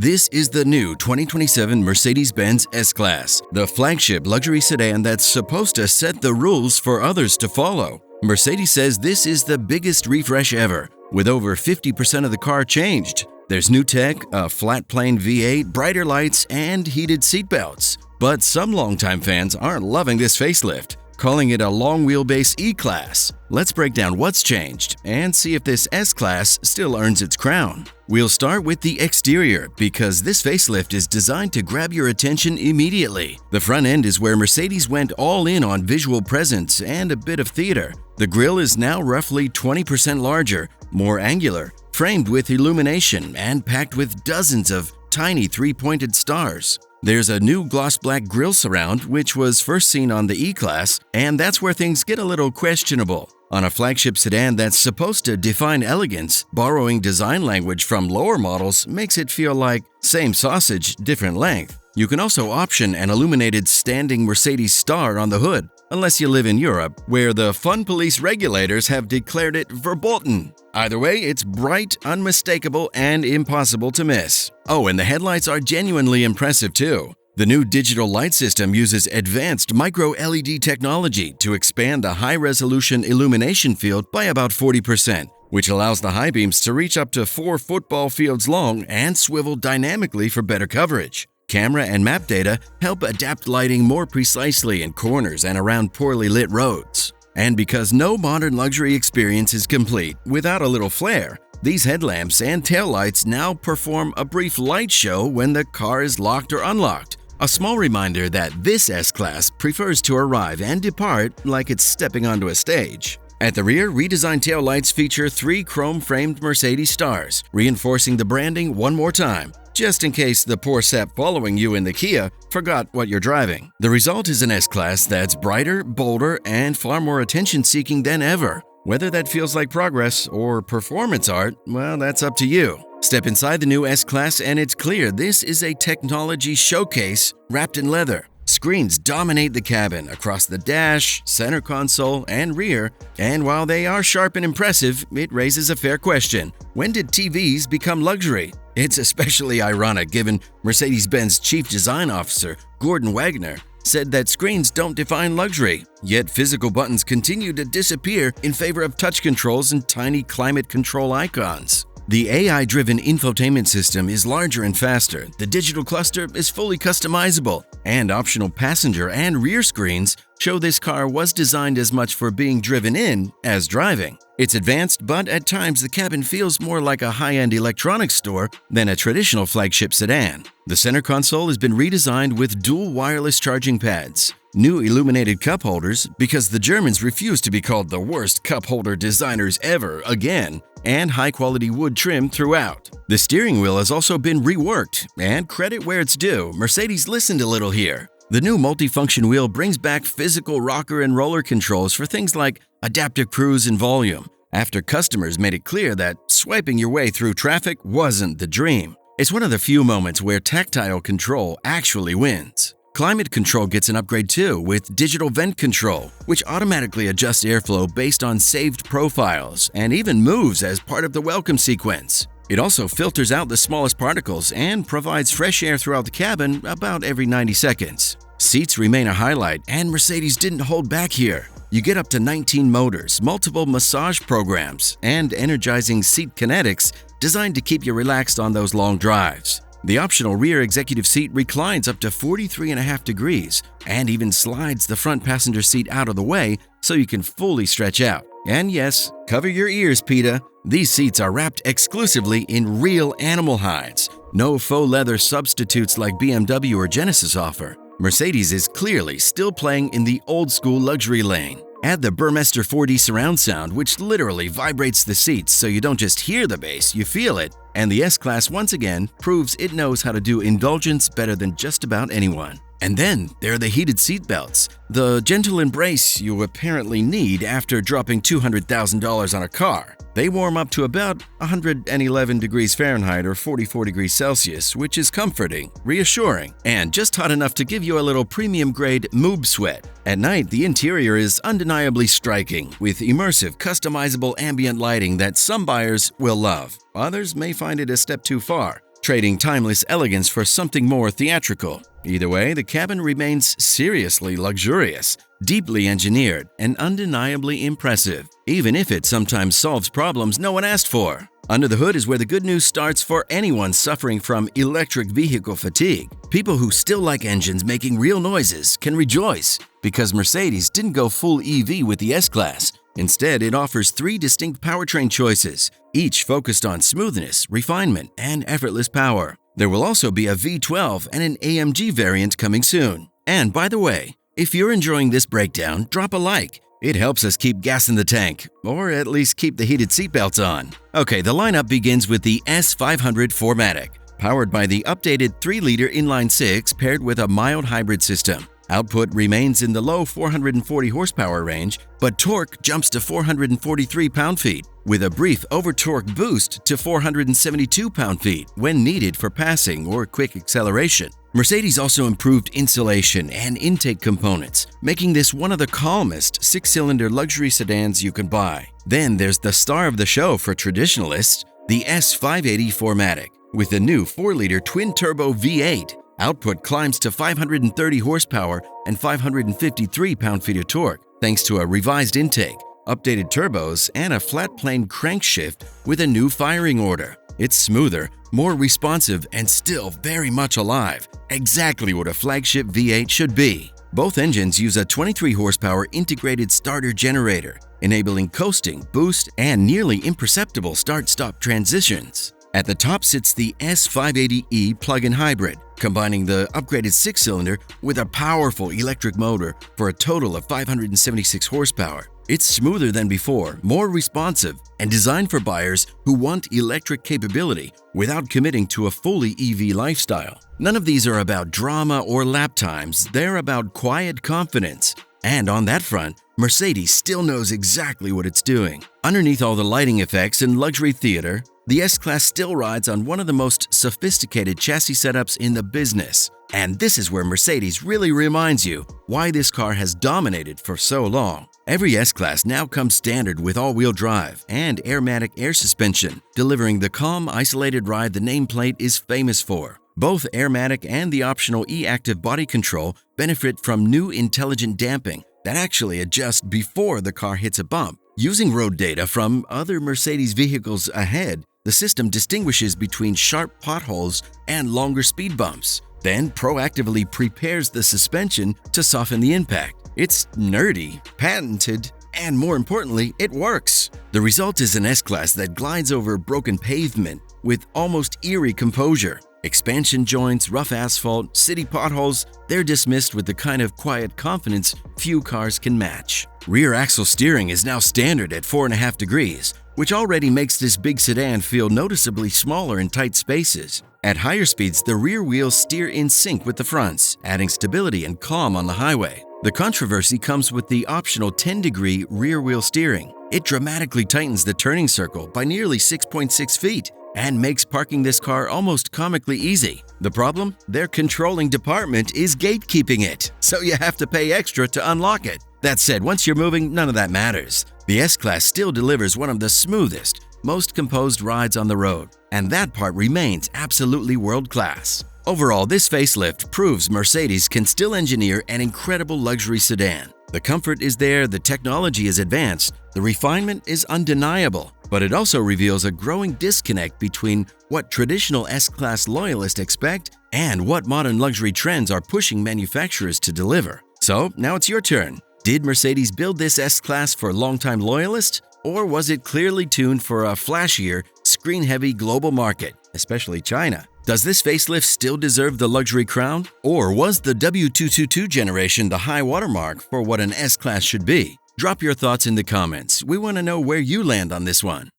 This is the new 2027 Mercedes-Benz S-Class, the flagship luxury sedan that's supposed to set the rules for others to follow. Mercedes says this is the biggest refresh ever, with over 50% of the car changed. There's new tech, a flat plane V8, brighter lights, and heated seatbelts. But some longtime fans aren't loving this facelift, calling it a long-wheelbase E-Class. Let's break down what's changed and see if this S-Class still earns its crown. We'll start with the exterior because this facelift is designed to grab your attention immediately. The front end is where Mercedes went all in on visual presence and a bit of theater. The grille is now roughly 20% larger, more angular, framed with illumination and packed with dozens of tiny three-pointed stars. There's a new gloss black grille surround, which was first seen on the E-Class, and that's where things get a little questionable. On a flagship sedan that's supposed to define elegance, borrowing design language from lower models makes it feel like same sausage, different length. You can also option an illuminated standing Mercedes star on the hood, unless you live in Europe, where the fun police regulators have declared it verboten. Either way, it's bright, unmistakable, and impossible to miss. Oh, and the headlights are genuinely impressive too. The new digital light system uses advanced micro-LED technology to expand the high-resolution illumination field by about 40%, which allows the high beams to reach up to 4 football fields long and swivel dynamically for better coverage. Camera and map data help adapt lighting more precisely in corners and around poorly lit roads. And because no modern luxury experience is complete without a little flair, these headlamps and taillights now perform a brief light show when the car is locked or unlocked. A small reminder that this S-Class prefers to arrive and depart like it's stepping onto a stage. At the rear, redesigned taillights feature 3 chrome-framed Mercedes stars, reinforcing the branding one more time, just in case the poor sap following you in the Kia forgot what you're driving. The result is an S-Class that's brighter, bolder, and far more attention-seeking than ever. Whether that feels like progress or performance art, well, that's up to you. Step inside the new S-Class and it's clear this is a technology showcase wrapped in leather. Screens dominate the cabin across the dash, center console, and rear, and while they are sharp and impressive, it raises a fair question. When did TVs become luxury? It's especially ironic given Mercedes-Benz Chief Design Officer Gordon Wagner said that screens don't define luxury, yet physical buttons continue to disappear in favor of touch controls and tiny climate control icons. The AI-driven infotainment system is larger and faster, the digital cluster is fully customizable, and optional passenger and rear screens show this car was designed as much for being driven in as driving. It's advanced, but at times the cabin feels more like a high-end electronics store than a traditional flagship sedan. The center console has been redesigned with dual wireless charging pads, new illuminated cup holders because the Germans refuse to be called the worst cup holder designers ever again, and high-quality wood trim throughout. The steering wheel has also been reworked, and credit where it's due, Mercedes listened a little here. The new multifunction wheel brings back physical rocker and roller controls for things like adaptive cruise and volume, after customers made it clear that swiping your way through traffic wasn't the dream. It's one of the few moments where tactile control actually wins. Climate control gets an upgrade too with digital vent control, which automatically adjusts airflow based on saved profiles and even moves as part of the welcome sequence. It also filters out the smallest particles and provides fresh air throughout the cabin about every 90 seconds. Seats remain a highlight, and Mercedes didn't hold back here. You get up to 19 motors, multiple massage programs, and energizing seat kinetics designed to keep you relaxed on those long drives. The optional rear executive seat reclines up to 43.5 degrees and even slides the front passenger seat out of the way so you can fully stretch out. And yes, cover your ears, PETA. These seats are wrapped exclusively in real animal hides. No faux leather substitutes like BMW or Genesis offer. Mercedes is clearly still playing in the old-school luxury lane. Add the Burmester 4D surround sound, which literally vibrates the seats so you don't just hear the bass, you feel it. And the S-Class once again proves it knows how to do indulgence better than just about anyone. And then there are the heated seat belts, the gentle embrace you apparently need after dropping $200,000 on a car. They warm up to about 111 degrees Fahrenheit or 44 degrees Celsius, which is comforting, reassuring, and just hot enough to give you a little premium-grade moob sweat. At night, the interior is undeniably striking, with immersive, customizable ambient lighting that some buyers will love. Others may find it a step too far. trading timeless elegance for something more theatrical. Either way, the cabin remains seriously luxurious, deeply engineered, and undeniably impressive, even if it sometimes solves problems no one asked for. Under the hood is where the good news starts for anyone suffering from electric vehicle fatigue. People who still like engines making real noises can rejoice, because Mercedes didn't go full EV with the S-Class. Instead, it offers 3 distinct powertrain choices, each focused on smoothness, refinement, and effortless power. There will also be a V12 and an AMG variant coming soon. And by the way, if you're enjoying this breakdown, drop a like. It helps us keep gas in the tank, or at least keep the heated seatbelts on. Okay, the lineup begins with the S500 4MATIC, powered by the updated 3-liter inline-6 paired with a mild hybrid system. Output remains in the low 440 horsepower range, but torque jumps to 443 pound-feet, with a brief over-torque boost to 472 pound-feet when needed for passing or quick acceleration. Mercedes also improved insulation and intake components, making this one of the calmest 6-cylinder luxury sedans you can buy. Then there's the star of the show for traditionalists, the S580 4MATIC, with the new 4-liter twin-turbo V8. Output climbs to 530 horsepower and 553 pound-feet of torque, thanks to a revised intake, updated turbos, and a flat-plane crankshaft with a new firing order. It's smoother, more responsive, and still very much alive, exactly what a flagship V8 should be. Both engines use a 23 horsepower integrated starter generator, enabling coasting, boost, and nearly imperceptible start-stop transitions. At the top sits the S580e plug-in hybrid, combining the upgraded 6-cylinder with a powerful electric motor for a total of 576 horsepower. It's smoother than before, more responsive, and designed for buyers who want electric capability without committing to a fully EV lifestyle. None of these are about drama or lap times, they're about quiet confidence. And on that front, Mercedes still knows exactly what it's doing. Underneath all the lighting effects and luxury theater, the S-Class still rides on one of the most sophisticated chassis setups in the business. And this is where Mercedes really reminds you why this car has dominated for so long. Every S-Class now comes standard with all-wheel drive and airmatic air suspension, delivering the calm, isolated ride the nameplate is famous for. Both airmatic and the optional e-active body control benefit from new intelligent damping that actually adjusts before the car hits a bump. Using road data from other Mercedes vehicles ahead, the system distinguishes between sharp potholes and longer speed bumps, then proactively prepares the suspension to soften the impact. It's nerdy, patented, and more importantly, it works. The result is an S-Class that glides over broken pavement with almost eerie composure. Expansion joints, rough asphalt, city potholes, they're dismissed with the kind of quiet confidence few cars can match. Rear axle steering is now standard at 4.5 degrees, which already makes this big sedan feel noticeably smaller in tight spaces. At higher speeds, the rear wheels steer in sync with the fronts, adding stability and calm on the highway. The controversy comes with the optional 10-degree rear wheel steering. It dramatically tightens the turning circle by nearly 6.6 feet and makes parking this car almost comically easy. The problem? Their controlling department is gatekeeping it, so you have to pay extra to unlock it. That said, once you're moving, none of that matters. The S-Class still delivers one of the smoothest, most composed rides on the road, and that part remains absolutely world-class. Overall, this facelift proves Mercedes can still engineer an incredible luxury sedan. The comfort is there, the technology is advanced, the refinement is undeniable, but it also reveals a growing disconnect between what traditional S-Class loyalists expect and what modern luxury trends are pushing manufacturers to deliver. So, now it's your turn. Did Mercedes build this S-Class for longtime loyalists, or was it clearly tuned for a flashier, screen-heavy global market, especially China? Does this facelift still deserve the luxury crown? Or was the W222 generation the high watermark for what an S-Class should be? Drop your thoughts in the comments. We want to know where you land on this one.